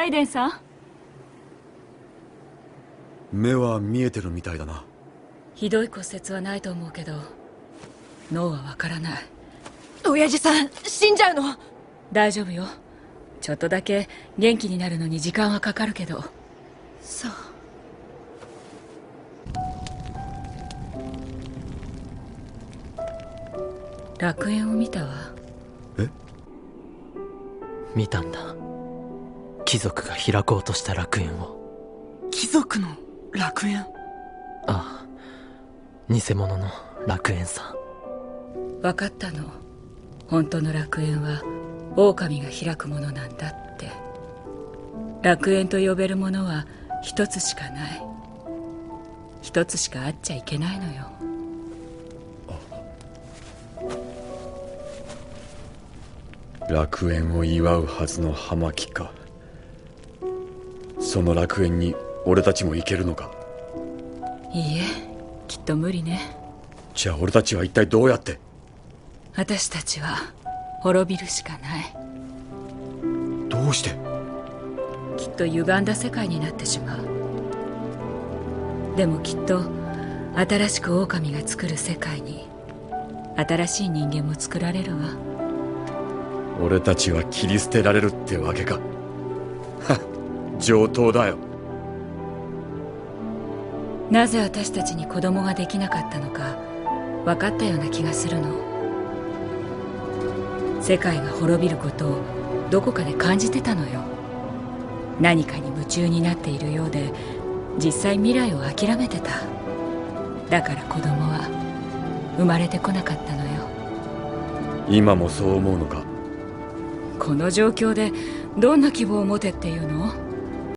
ライデンさん。目は見えてるみたいだな。ひどい骨折はないと思うけど脳はわからない。親父さん死んじゃうの？大丈夫よ。ちょっとだけ元気になるのに時間はかかるけど。そう。楽園を見たわ。え？見たんだ。貴族が開こうとした楽園を。貴族の楽園？ああ、偽物の楽園さ。分かったの。本当の楽園は狼が開くものなんだって。楽園と呼べるものは一つしかない。一つしかあっちゃいけないのよ。楽園を祝うはずの葉巻か。その楽園に俺たちも行けるのか？いいえ、きっと無理ね。じゃあ俺たちは一体どうやって？私たちは滅びるしかない。どうして？きっと歪んだ世界になってしまう。でもきっと新しく狼が作る世界に新しい人間も作られるわ。俺たちは切り捨てられるってわけか。はっ、上等だよ。なぜ私たちに子供ができなかったのか分かったような気がするの。世界が滅びることをどこかで感じてたのよ。何かに夢中になっているようで実際未来を諦めてた。だから子供は生まれてこなかったのよ。今もそう思うのか？この状況でどんな希望を持てっていうの？